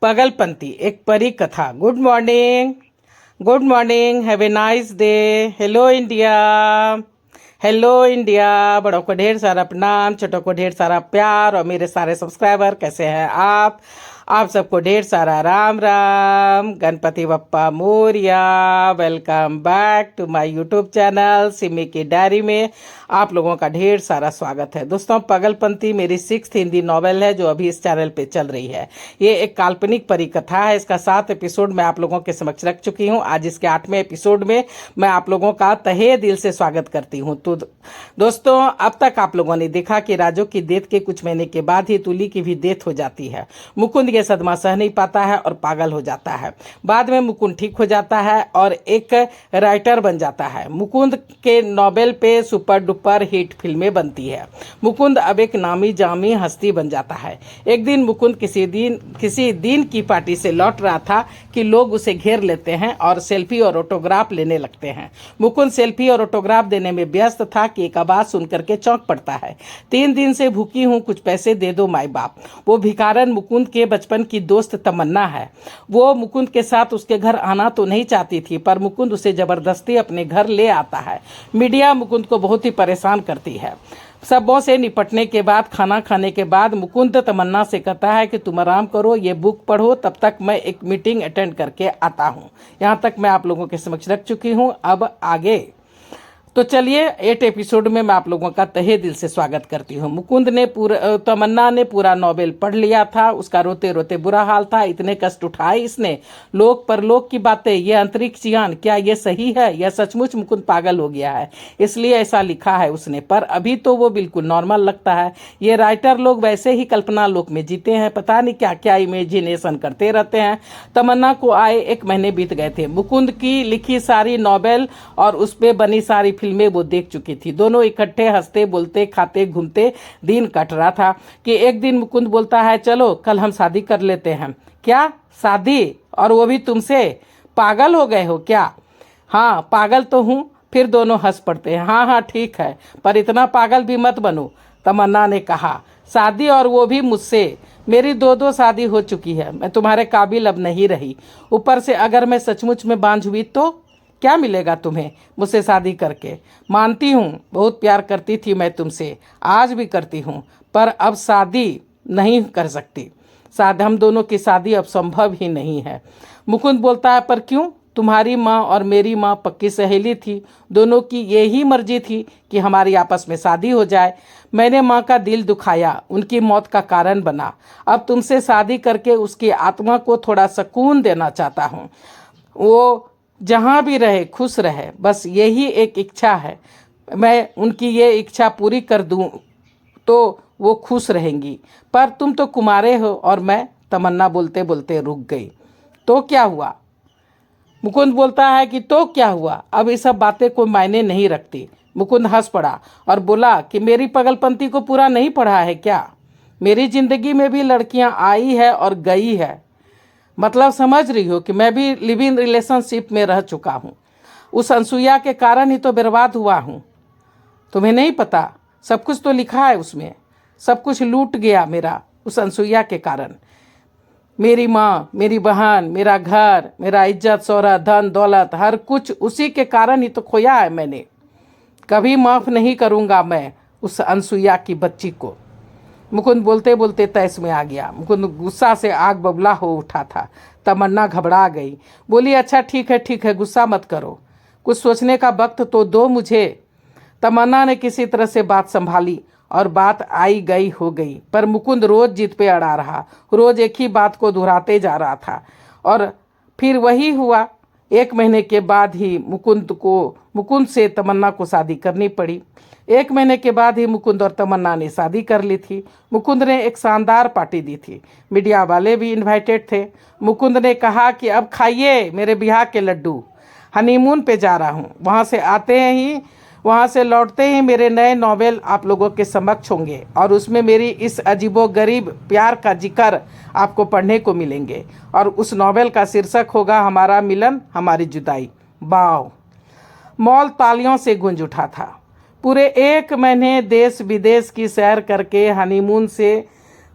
पागलपंती एक परी कथा। Good morning, good morning, have a nice day. Hello India, hello India. बड़ों को ढेर सारा प्रणाम, छोटों को ढेर सारा प्यार। और मेरे सारे सब्सक्राइबर कैसे हैं आप सबको ढेर सारा Ram Ram. Ganpati Bappa Morya. Welcome back to my YouTube channel Simi की डायरी में आप लोगों का ढेर सारा स्वागत है। दोस्तों, पागलपंती मेरी 6th हिंदी नॉवेल है जो अभी इस चैनल पे चल रही है। ये एक काल्पनिक परिकथा है। इसका 7 एपिसोड मैं आप लोगों के समक्ष रख चुकी हूँ। आज इसके 8वें एपिसोड में मैं आप लोगों का तहे दिल से स्वागत करती हूँ। तो दोस्तों, अब तक आप लोगों ने देखा कि राजू की डेथ के कुछ महीने के बाद ही तुली की भी डेथ हो जाती है। मुकुंद ये सदमा सह नहीं पाता है और पागल हो जाता है। बाद में मुकुंद ठीक हो जाता है और एक राइटर बन जाता है। मुकुंद के नॉवेल पे सुपर डुपर हिट फिल्में बनती है। मुकुंद अब एक नामी जामी हस्ती बन जाता है। एक दिन मुकुंद किसी दिन की पार्टी से लौट रहा था कि लोग उसे घेर लेते हैं और सेल्फी और ऑटोग्राफ लेने लगते हैं। मुकुंद सेल्फी और ऑटोग्राफ देने में व्यस्त था कि एक आवाज सुन करके चौंक पड़ता है। 3 दिन से भूखी हूँ, कुछ पैसे दे दो माई बाप। वो भिखारन मुकुंद के बचपन की दोस्त तमन्ना है। वो मुकुंद के साथ उसके घर आना तो नहीं चाहती थी, पर मुकुंद उसे जबरदस्ती अपने घर ले आता है। मीडिया मुकुंद को बहुत ही परेशान करती है। सबों से निपटने के बाद, खाना खाने के बाद, मुकुंद तमन्ना से कहता है कि तुम आराम करो, ये बुक पढ़ो, तब तक मैं एक मीटिंग अटेंड करके आता हूँ। यहाँ तक मैं आप लोगों के समक्ष रख चुकी हूँ। अब आगे तो चलिए 8 एपिसोड में मैं आप लोगों का तहे दिल से स्वागत करती हूँ। मुकुंद ने तमन्ना ने पूरा नॉवेल पढ़ लिया था। उसका रोते रोते बुरा हाल था। इतने कष्ट उठाए इसने, लोक परलोक की बातें, ये अंतरिक्ष यान, क्या ये सही है? यह सचमुच मुकुंद पागल हो गया है, इसलिए ऐसा लिखा है उसने। पर अभी तो वो बिल्कुल नॉर्मल लगता है। ये राइटर लोग वैसे ही कल्पना लोक में जीते हैं, पता नहीं क्या क्या इमेजिनेशन करते रहते हैं। तमन्ना को आए 1 महीने बीत गए थे। मुकुंद की लिखी सारी नॉवेल और उस पर बनी सारी फिल्में वो देख चुकी थी। दोनों इकट्ठे हंसते बोलते खाते घूमते दिन कट रहा था कि एक दिन मुकुंद बोलता है, चलो कल हम शादी कर लेते हैं। क्या शादी? और वो भी तुमसे? पागल हो गए हो क्या? हाँ, पागल तो हूँ। फिर दोनों हंस पड़ते हैं। हाँ हाँ ठीक है, पर इतना पागल भी मत बनो, तमन्ना ने कहा। शादी, और वो भी मुझसे? मेरी 2 शादी हो चुकी है। मैं तुम्हारे काबिल अब नहीं रही। ऊपर से अगर मैं सचमुच में बांझ हुई तो क्या मिलेगा तुम्हें मुझसे शादी करके? मानती हूँ बहुत प्यार करती थी मैं तुमसे, आज भी करती हूँ, पर अब शादी नहीं कर सकती। शायद हम दोनों की शादी अब संभव ही नहीं है। मुकुंद बोलता है, पर क्यों? तुम्हारी माँ और मेरी माँ पक्की सहेली थी। दोनों की यही मर्जी थी कि हमारी आपस में शादी हो जाए। मैंने माँ का दिल दुखाया, उनकी मौत का कारण बना। अब तुमसे शादी करके उसकी आत्मा को थोड़ा सुकून देना चाहता हूँ। वो जहाँ भी रहे खुश रहे, बस यही एक इच्छा है। मैं उनकी ये इच्छा पूरी कर दूँ तो वो खुश रहेंगी। पर तुम तो कुमारे हो और मैं। तमन्ना बोलते बोलते रुक गई। तो क्या हुआ? मुकुंद बोलता है कि तो क्या हुआ, अब ये सब बातें कोई मायने नहीं रखती। मुकुंद हंस पड़ा और बोला कि मेरी पागलपंती को पूरा नहीं पढ़ा है क्या? मेरी जिंदगी में भी लड़कियां आई है और गई है। मतलब समझ रही हो कि मैं भी लिविंग रिलेशनशिप में रह चुका हूँ। उस अनसुईया के कारण ही तो बर्बाद हुआ हूँ। तुम्हें नहीं पता? सब कुछ तो लिखा है उसमें। सब कुछ लूट गया मेरा उस अनसुईया के कारण। मेरी माँ, मेरी बहन, मेरा घर, मेरा इज्जत शोहरत धन दौलत, हर कुछ उसी के कारण ही तो खोया है मैंने। कभी माफ़ नहीं करूँगा मैं उस अनसुईया की बच्ची को। मुकुंद बोलते बोलते तैस में आ गया। मुकुंद गुस्सा से आग बबूला हो उठा था। तमन्ना घबरा गई, बोली, अच्छा ठीक है, गुस्सा मत करो, कुछ सोचने का वक्त तो दो मुझे। तमन्ना ने किसी तरह से बात संभाली और बात आई गई हो गई, पर मुकुंद रोज जिद पे अड़ा रहा। रोज एक ही बात को दोहराते जा रहा था और फिर वही हुआ। 1 महीने के बाद ही मुकुंद से तमन्ना को शादी करनी पड़ी। 1 महीने के बाद ही मुकुंद और तमन्ना ने शादी कर ली थी। मुकुंद ने एक शानदार पार्टी दी थी। मीडिया वाले भी इनवाइटेड थे। मुकुंद ने कहा कि अब खाइए मेरे बिहार के लड्डू, हनीमून पे जा रहा हूँ। वहाँ से लौटते ही मेरे नए नॉवेल आप लोगों के समक्ष होंगे और उसमें मेरी इस अजीबोगरीब प्यार का जिक्र आपको पढ़ने को मिलेंगे। और उस नॉवेल का शीर्षक होगा हमारा मिलन हमारी जुदाई। वाह! मॉल तालियों से गूंज उठा था। पूरे 1 महीने देश विदेश की सैर करके हनीमून से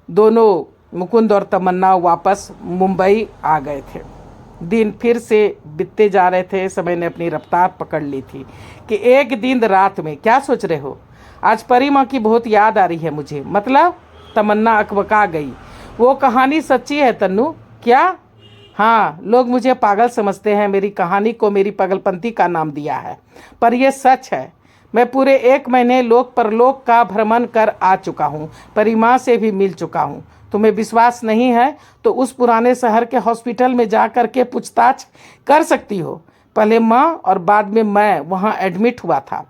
दोनों मुकुंद और तमन्ना वापस मुंबई आ गए थे। दिन फिर से बीतते जा रहे थे। समय ने अपनी रफ्तार पकड़ ली थी कि एक दिन रात में क्या सोच रहे हो? आज परी माँ की बहुत याद आ रही है मुझे। मतलब? तमन्ना अकबका गई। वो कहानी सच्ची है तन्नू? क्या? हाँ, लोग मुझे पागल समझते हैं, मेरी कहानी को मेरी पागलपंती का नाम दिया है, पर यह सच है। मैं पूरे 1 महीने लोक परलोक का भ्रमण कर आ चुका हूँ, परी माँ से भी मिल चुका हूँ। तुम्हें विश्वास नहीं है तो उस पुराने शहर के हॉस्पिटल में जा कर के पूछताछ कर सकती हो। पहले माँ और बाद में मैं वहाँ एडमिट हुआ था।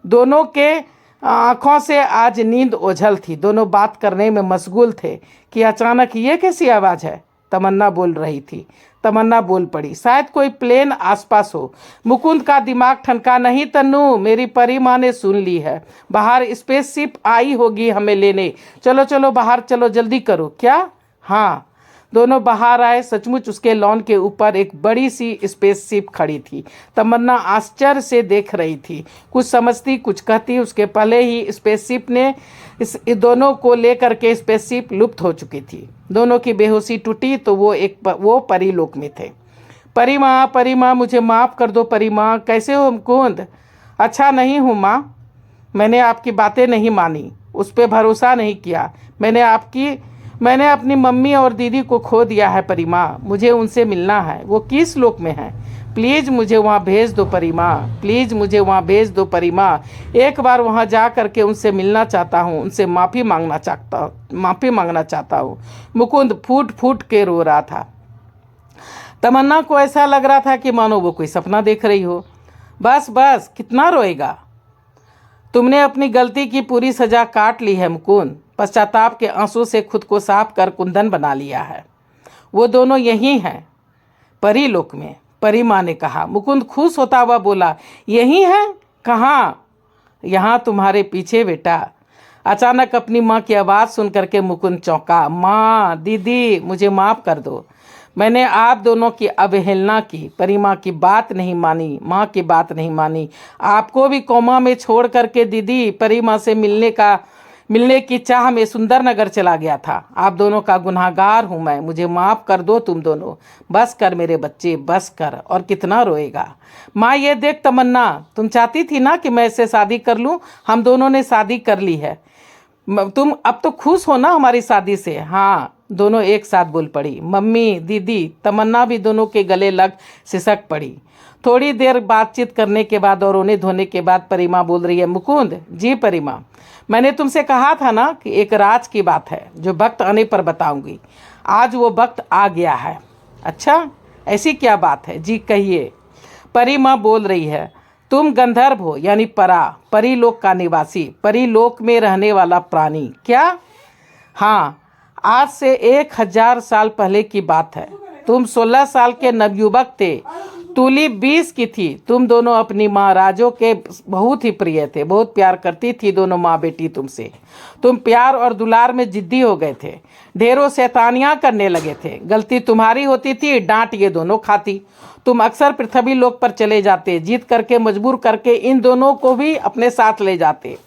दोनों के आंखों से आज नींद ओझल थी। दोनों बात करने में मशगूल थे कि अचानक ये कैसी आवाज़ है? तमन्ना बोल रही थी। तमन्ना बोल पड़ी, शायद कोई प्लेन आसपास हो। मुकुंद का दिमाग ठनका, नहीं तन्नू, मेरी परी माँ ने सुन ली है। बाहर स्पेसशिप आई होगी हमें लेने। चलो चलो बाहर चलो, जल्दी करो। क्या? हाँ। दोनों बाहर आए। सचमुच उसके लॉन के ऊपर एक बड़ी सी स्पेसशिप खड़ी थी। तमन्ना आश्चर्य से देख रही थी, कुछ समझती कुछ कहती। उसके पहले ही स्पेसशिप ने इस दोनों को लेकर के स्पेसशिप लुप्त हो चुकी थी। दोनों की बेहोशी टूटी तो वो परीलोक में थे। परी माँ मुझे माफ़ कर दो परी माँ। कैसे हो मुकुंद? अच्छा नहीं हूँ माँ। मैंने आपकी बातें नहीं मानी, उस पर भरोसा नहीं किया। मैंने अपनी मम्मी और दीदी को खो दिया है परी माँ। मुझे उनसे मिलना है। वो किस लोक में है? प्लीज़ मुझे वहाँ भेज दो परी माँ, प्लीज़ मुझे वहाँ भेज दो परी माँ। एक बार वहाँ जा करके उनसे मिलना चाहता हूँ, उनसे माफ़ी मांगना चाहता हूँ। मुकुंद फूट फूट के रो रहा था। तमन्ना को ऐसा लग रहा था कि मानो वो कोई सपना देख रही हो। बस बस, कितना रोएगा? तुमने अपनी गलती की पूरी सजा काट ली है मुकुंद। पश्चाताप के आंसू से खुद को साफ कर कुंदन बना लिया है। वो दोनों यही हैं, परीलोक में। परी माँ ने कहा। मुकुंद खुश होता हुआ बोला, यही है? कहाँ? यहाँ तुम्हारे पीछे बेटा। अचानक अपनी माँ की आवाज़ सुन करके मुकुंद चौंका। माँ, दीदी, मुझे माफ़ कर दो। मैंने आप दोनों की अवहेलना की, परी माँ की बात नहीं मानी, माँ की बात नहीं मानी। आपको भी कोमा में छोड़ करके दीदी परी माँ से मिलने की चाह में सुंदरनगर चला गया था। आप दोनों का गुनहगार हूँ मैं, मुझे माफ़ कर दो तुम दोनों। बस कर मेरे बच्चे, बस कर। और कितना रोएगा? माँ ये देख तमन्ना, तुम चाहती थी ना कि मैं इससे शादी कर लूँ। हम दोनों ने शादी कर ली है। तुम अब तो खुश हो ना हमारी शादी से? हाँ, दोनों एक साथ बोल पड़ी। मम्मी, दीदी, तमन्ना भी दोनों के गले लग सिसक पड़ी। थोड़ी देर बातचीत करने के बाद और रोने धोने के बाद परिमा बोल रही है। मुकुंद जी परिमा, मैंने तुमसे कहा था ना कि एक राज की बात है जो वक्त आने पर बताऊंगी। आज वो वक्त आ गया है। अच्छा, ऐसी क्या बात है? जी कहिए। परिमा बोल रही है। तुम गंधर्व हो, यानी परीलोक का निवासी, परीलोक में रहने वाला प्राणी। क्या? हाँ, आज से 1000 साल पहले की बात है। तुम 16 साल के नवयुवक थे, तुली 20 की थी। तुम दोनों अपनी माँ राजो के बहुत ही प्रिय थे, बहुत प्यार करती थी दोनों माँ बेटी तुमसे। तुम प्यार और दुलार में जिद्दी हो गए थे, ढेरों शैतानियाँ करने लगे थे। गलती तुम्हारी होती थी, डांट ये दोनों खाती। तुम अक्सर पृथ्वी लोक पर चले जाते, जीत करके मजबूर करके इन दोनों को भी अपने साथ ले जाते।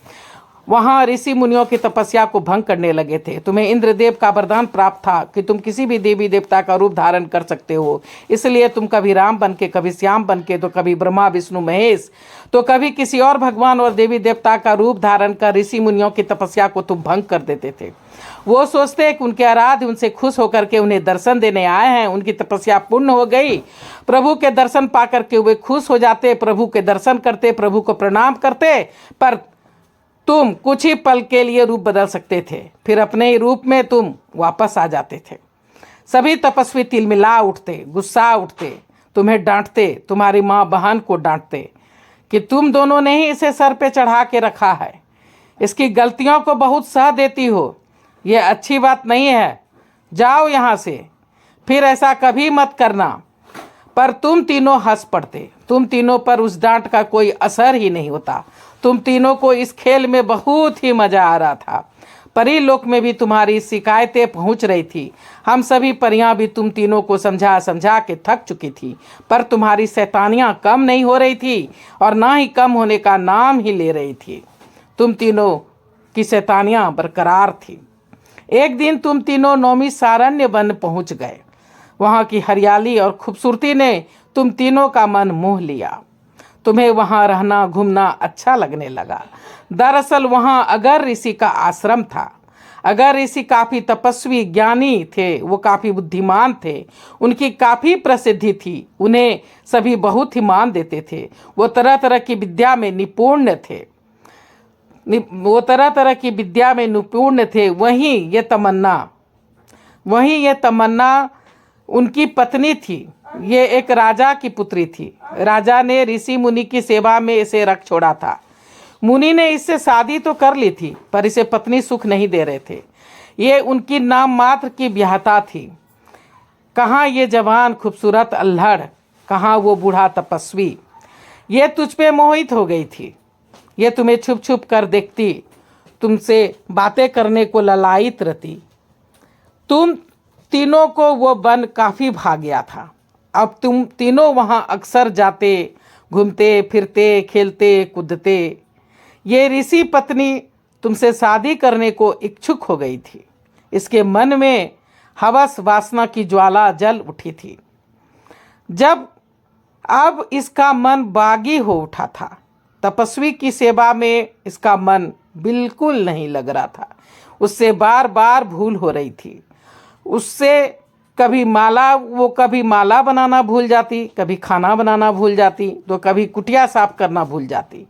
वहाँ ऋषि मुनियों की तपस्या को भंग करने लगे थे। तुम्हें इंद्रदेव का वरदान प्राप्त था कि तुम किसी भी देवी देवता का रूप धारण कर सकते हो। इसलिए तुम कभी राम बन के, कभी श्याम बन के, तो कभी ब्रह्मा विष्णु महेश, तो कभी किसी और भगवान और देवी देवता का रूप धारण कर ऋषि मुनियों की तपस्या को तुम भंग कर देते थे। वो सोचते कि उनके आराध्य उनसे खुश होकर के उन्हें दर्शन देने आए हैं, उनकी तपस्या पूर्ण हो गई। प्रभु के दर्शन पा करके वे खुश हो जाते, प्रभु के दर्शन करते, प्रभु को प्रणाम करते। पर तुम कुछ ही पल के लिए रूप बदल सकते थे, फिर अपने ही रूप में तुम वापस आ जाते थे। सभी तपस्वी तिलमिला उठते, गुस्सा उठते, तुम्हें डांटते, तुम्हारी माँ बहन को डांटते कि तुम दोनों ने ही इसे सर पे चढ़ा के रखा है, इसकी गलतियों को बहुत सह देती हो, ये अच्छी बात नहीं है, जाओ यहाँ से, फिर ऐसा कभी मत करना। पर तुम तीनों हंस पड़ते। तुम तीनों पर उस डांट का कोई असर ही नहीं होता। तुम तीनों को इस खेल में बहुत ही मजा आ रहा था। परीलोक में भी तुम्हारी शिकायतें पहुंच रही थी। हम सभी परियां भी तुम तीनों को समझा समझा के थक चुकी थी, पर तुम्हारी शैतानियां कम नहीं हो रही थी और ना ही कम होने का नाम ही ले रही थी। तुम तीनों की शैतानियां बरकरार थी। एक दिन तुम तीनों नौमिषारण्य वन पहुंच गए। वहाँ की हरियाली और खूबसूरती ने तुम तीनों का मन मोह लिया। तुम्हें वहाँ रहना घूमना अच्छा लगने लगा। दरअसल वहाँ अगर ऋषि का आश्रम था। अगर ऋषि काफ़ी तपस्वी ज्ञानी थे, वो काफ़ी बुद्धिमान थे, उनकी काफ़ी प्रसिद्धि थी, उन्हें सभी बहुत ही मान देते थे। वो तरह तरह की विद्या में निपुण थे। वहीं ये तमन्ना उनकी पत्नी थी। ये एक राजा की पुत्री थी। राजा ने ऋषि मुनि की सेवा में इसे रख छोड़ा था। मुनि ने इससे शादी तो कर ली थी, पर इसे पत्नी सुख नहीं दे रहे थे। ये उनकी नाम मात्र की ब्याहता थी। कहाँ ये जवान खूबसूरत अल्हड़, कहाँ वो बूढ़ा तपस्वी। ये तुझ पे मोहित हो गई थी। ये तुम्हें छुप छुप कर देखती, तुमसे बातें करने को ललायित रहती। तुम तीनों को वो वन काफ़ी भा गया था। अब तुम तीनों वहाँ अक्सर जाते, घूमते फिरते, खेलते कूदते। ये ऋषि पत्नी तुमसे शादी करने को इच्छुक हो गई थी। इसके मन में हवस वासना की ज्वाला जल उठी थी। जब अब इसका मन बागी हो उठा था। तपस्वी की सेवा में इसका मन बिल्कुल नहीं लग रहा था। उससे बार बार भूल हो रही थी। उससे कभी माला बनाना भूल जाती, कभी खाना बनाना भूल जाती, तो कभी कुटिया साफ करना भूल जाती।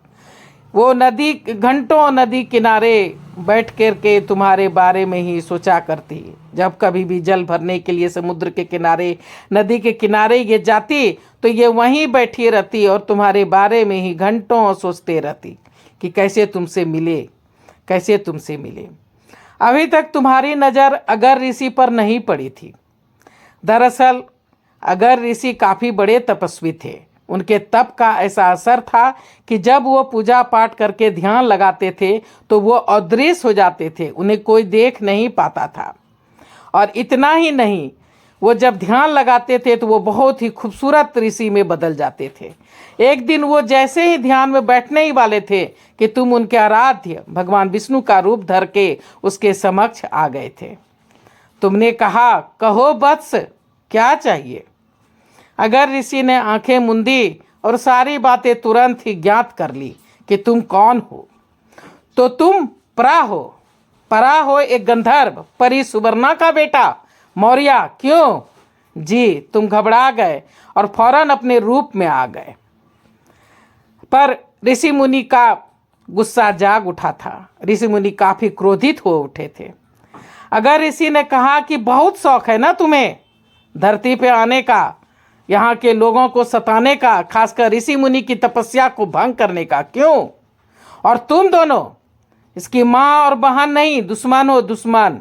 वो घंटों नदी किनारे बैठ कर के तुम्हारे बारे में ही सोचा करती। जब कभी भी जल भरने के लिए समुद्र के किनारे, नदी के किनारे ये जाती, तो ये वहीं बैठी रहती और तुम्हारे बारे में ही घंटों सोचते रहती कि कैसे तुमसे मिले। अभी तक तुम्हारी नज़र अगर ऋषि पर नहीं पड़ी थी। दरअसल अगर ऋषि काफ़ी बड़े तपस्वी थे। उनके तप का ऐसा असर था कि जब वो पूजा पाठ करके ध्यान लगाते थे तो वो अदृश्य हो जाते थे, उन्हें कोई देख नहीं पाता था। और इतना ही नहीं, वो जब ध्यान लगाते थे तो वो बहुत ही खूबसूरत ऋषि में बदल जाते थे। एक दिन वो जैसे ही ध्यान में बैठने ही वाले थे कि तुम उनके आराध्य भगवान विष्णु का रूप धर के उसके समक्ष आ गए थे। तुमने कहा, कहो वत्स, क्या चाहिए? अगर ऋषि ने आंखें मूंदी और सारी बातें तुरंत ही ज्ञात कर ली कि तुम कौन हो। तो तुम परा हो एक गंधर्व परी सुवर्णा का बेटा मौर्य। क्यों जी? तुम घबरा गए और फौरन अपने रूप में आ गए। पर ऋषि मुनि का गुस्सा जाग उठा था। ऋषि मुनि काफी क्रोधित हो उठे थे। अगर ऋषि ने कहा कि बहुत शौक है ना तुम्हें धरती पे आने का, यहाँ के लोगों को सताने का, खासकर ऋषि मुनि की तपस्या को भंग करने का, क्यों? और तुम दोनों इसकी माँ और बहन नहीं, दुश्मन हो दुश्मन।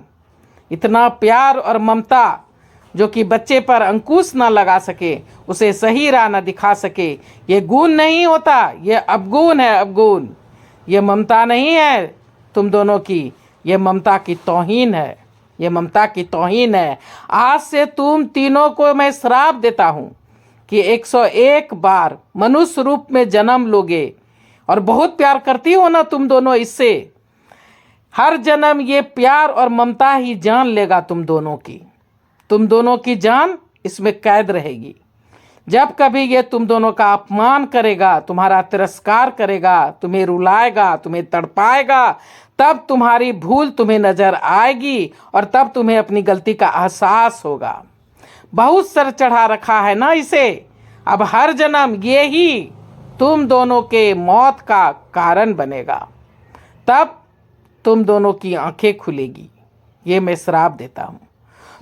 इतना प्यार और ममता जो कि बच्चे पर अंकुश ना लगा सके, उसे सही राह ना दिखा सके, ये गुण नहीं होता, ये अवगुण है, अवगुण। ये ममता नहीं है तुम दोनों की, ये ममता की तौहीन है, ये ममता की तौहीन है। आज से तुम तीनों को मैं श्राप देता हूँ कि 101 बार मनुष्य रूप में जन्म लोगे। और बहुत प्यार करती हो ना तुम दोनों इससे। हर जन्म ये प्यार और ममता ही जान लेगा तुम दोनों की जान इसमें कैद रहेगी। जब कभी ये तुम दोनों का अपमान करेगा, तुम्हारा तिरस्कार करेगा, तुम्हें रुलाएगा, तुम्हें तड़पाएगा, तब तुम्हारी भूल तुम्हें नजर आएगी और तब तुम्हें अपनी गलती का एहसास होगा। बहुत सर चढ़ा रखा है ना इसे। अब हर जन्म ये ही तुम दोनों के मौत का कारण बनेगा। तब तुम दोनों की आंखें खुलेगी। ये मैं श्राप देता हूँ।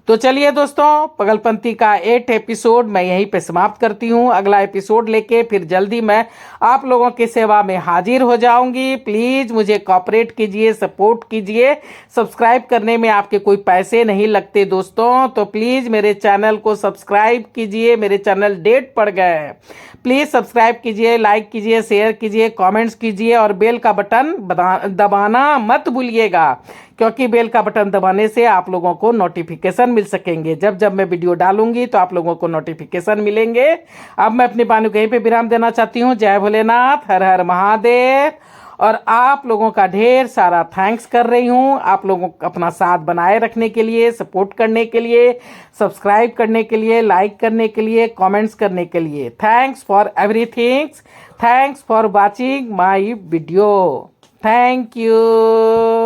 तो चलिए दोस्तों, पगलपंती का 8 एपिसोड मैं यहीं पे समाप्त करती हूँ। अगला एपिसोड लेके फिर जल्दी मैं आप लोगों की सेवा में हाजिर हो जाऊंगी। प्लीज़ मुझे कॉपरेट कीजिए, सपोर्ट कीजिए। सब्सक्राइब करने में आपके कोई पैसे नहीं लगते दोस्तों, तो प्लीज़ मेरे चैनल को सब्सक्राइब कीजिए। मेरे चैनल डेट पड़ गए हैं। प्लीज़ सब्सक्राइब कीजिए, लाइक कीजिए, शेयर कीजिए, कमेंट्स कीजिए और बेल का बटन दबाना मत भूलिएगा, क्योंकि बेल का बटन दबाने से आप लोगों को नोटिफिकेशन मिल सकेंगे। जब जब मैं वीडियो डालूंगी तो आप लोगों को नोटिफिकेशन मिलेंगे। अब मैं अपनी वाणी को यहीं पे विराम देना चाहती हूँ। जय भोलेनाथ, हर हर महादेव। और आप लोगों का ढेर सारा थैंक्स कर रही हूँ, आप लोगों को अपना साथ बनाए रखने के लिए, सपोर्ट करने के लिए, सब्सक्राइब करने के लिए, लाइक करने के लिए, कमेंट्स करने के लिए। Thanks for everything, thanks for watching my video, thank you.